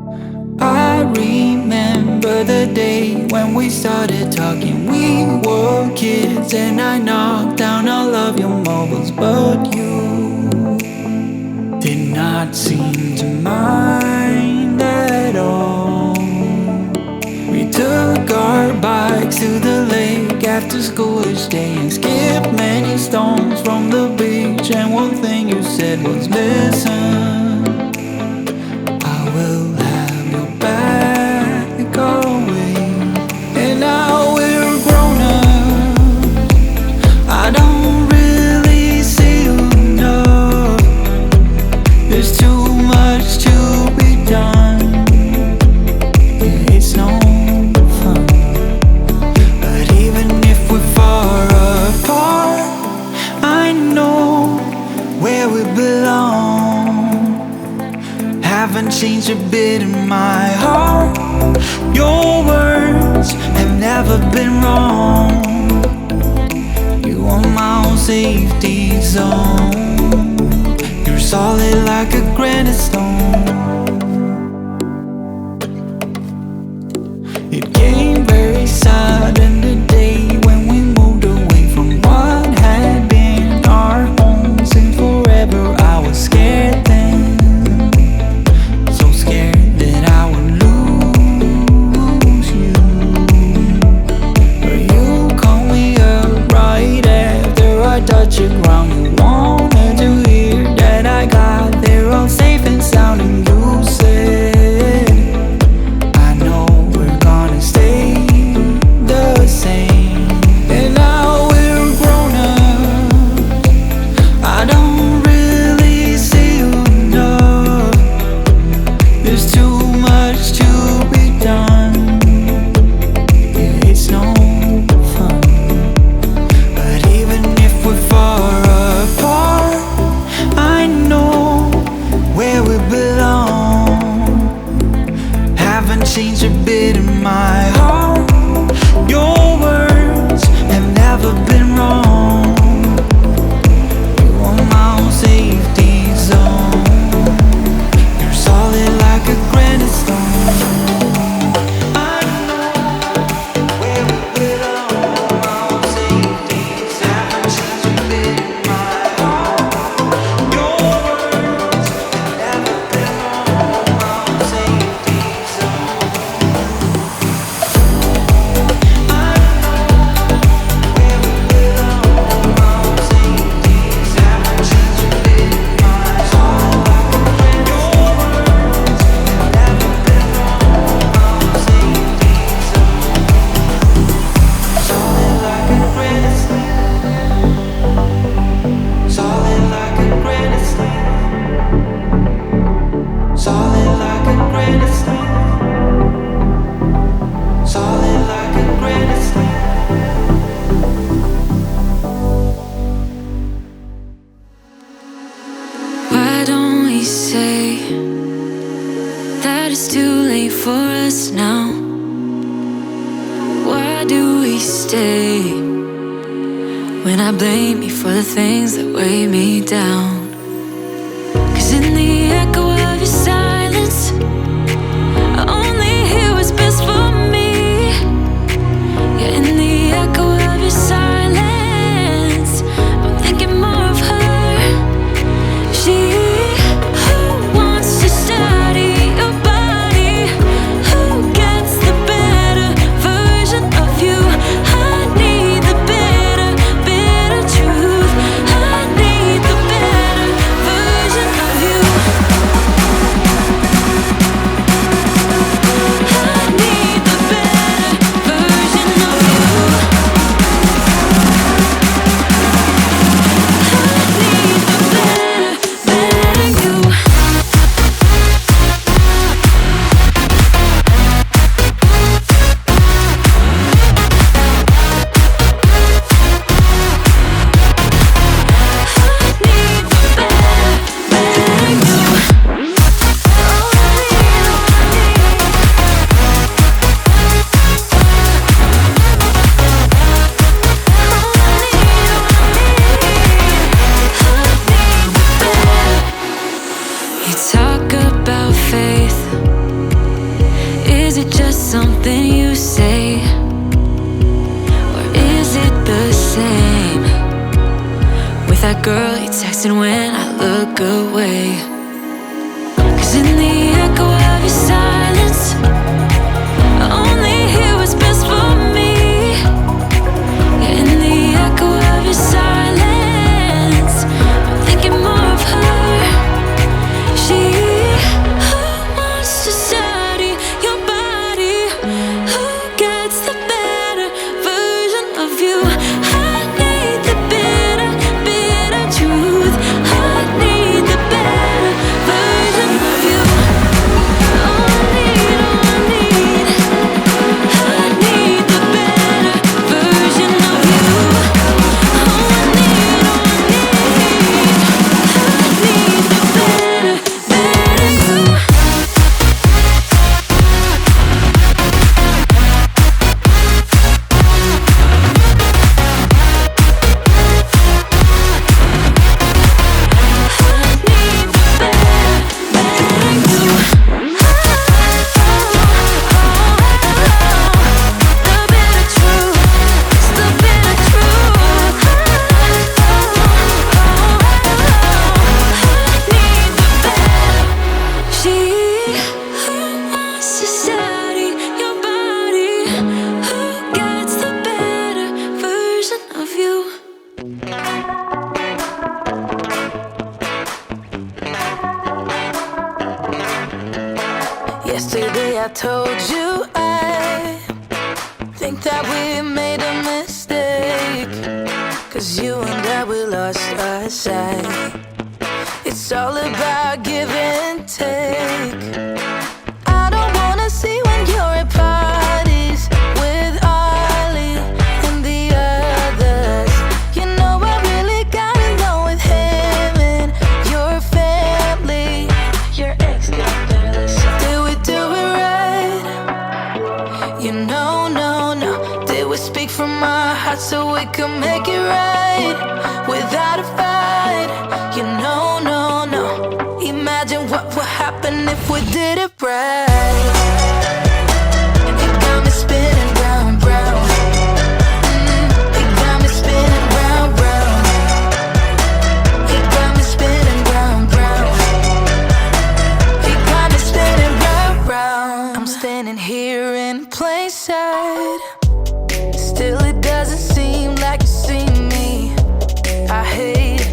I remember the day when we started talking. We were kids and I knocked down all of your marbles, but you did not seem to mind at all. We took our bikes to the lake after school each day and skipped many stones from the beach. And one thing you said was, listen, I will have your back always. And now we're grown up, I don't really see you enough. There's too much to be done, yeah, it's no fun. But even if we're far apart, I know where we belong. Haven't changed a bit in my heart. Your words have never been wrong. You are my own safety zone. You're solid like a granite stone. It came very sudden the day when we moved away from what had been our home since forever. I was scared then, so scared that I would lose you. But you called me up right after I touched the ground. You wanted to hear that I got there all safe and sound, and you said, I know we're gonna stay the same. And now we're grown up, I don't really see you enough. There's too much to be done, yeah, it's no fun. But even if we're far apart, I know where we belong. Haven't changed a bit in my heart. Your words have never been wrong. You are my own safety zone. You're solid like a granite stone. I know where we belong. My own safety zone. Haven't changed a bit in my heart. Your words have never been wrong. My own safety zone. I know where we belong. My own safety zone. Haven't changed a bit in my heart. Your words have never been wrong. My own safety zone. Solid like a granite slab. Solid like a granite slab. Solid like a granite slab. Solid like a granite slab. Why don't we say that it's too late for us now? Why do we stay when I blame you for the things that weigh me down? 'Cause in the echo of your silence, I only hear what's best for me. Yeah, in the echo of your silence, I'm thinking more of her. She who wants to study your body, who gets the better version of you. I need the bitter, bitter truth. I need the better version of you. girl, you're texting when I look away. 'Cause in the echo of your silence, I only hear what's best for me. Yeah, in the echo of your silence, I'm thinking more of her. She who wants to study your body, who gets the better version of you. I need the bitter, bitter truth. I need the better version of you. Oh, I need, oh, I need. I need the better version of you. Oh, I need, oh, I need. I need the better, better you. Yesterday I told you I think that we made a mistake. 'Cause you and I, we lost our sight. It's all about give and take. I don't wanna see when you're at parties with Ollie and the others. You know I really got along with him and your family. Your ex got jealous. Did we do it right? You know, no, no. Did we speak from our hearts so we could make it right without a fight? You know, no, no. Imagine what would happen if we did it right. You got me spinning round, round. You got me spinning round, round. You got me spinning round, round. You got me spinning round, round. I'm standing here in plain sight. Still it doesn't seem like you see me. I hate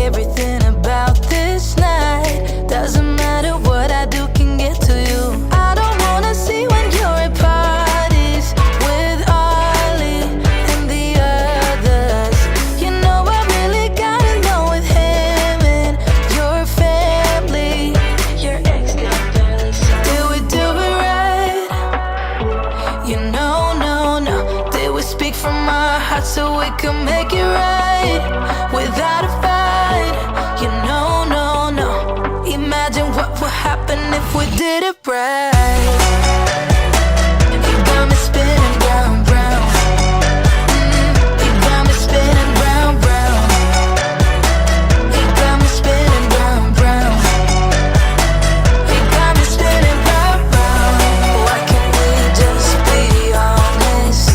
everything about this night. Doesn't matter what I do can get to you. I don't wanna see when you're at parties with Ollie and the others. You know I really got along with him and your family. Your ex got jealous. Did we do it right? You know, no, no. Did we speak from our hearts so we could make it right without a fight? You know, no, no. Imagine what would happen if we did it right. You got me spinning round, round. You got me spinning round, round. You got me spinning round, round. You got me spinning round, round. Why can't we just be honest?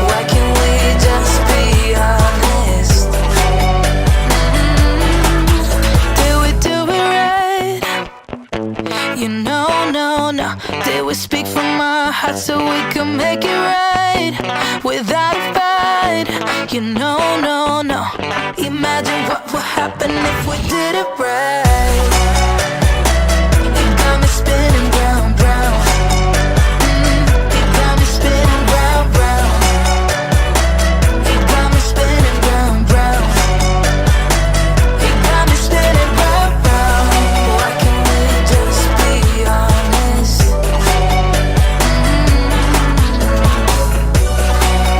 Why can't we just be honest? Did we do it right? You know, no, no. Did we speak from our hearts so we could make it right without a fight? You know, no, no. Imagine what would happen if we did it right. You got me spinning round, round. You got me spinning round, round. You got me spinning round, round. You got me spinning round, round. Why can't we just be honest?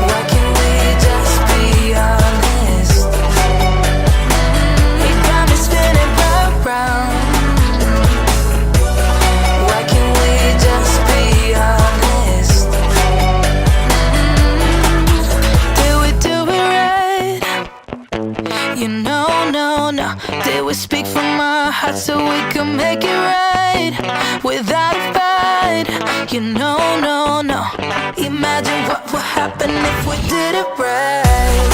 Why can't we just be honest? You got me spinning round, round. Did we speak from our hearts so we could make it right without a fight? You know, no, no. Imagine what would happen if we did it right.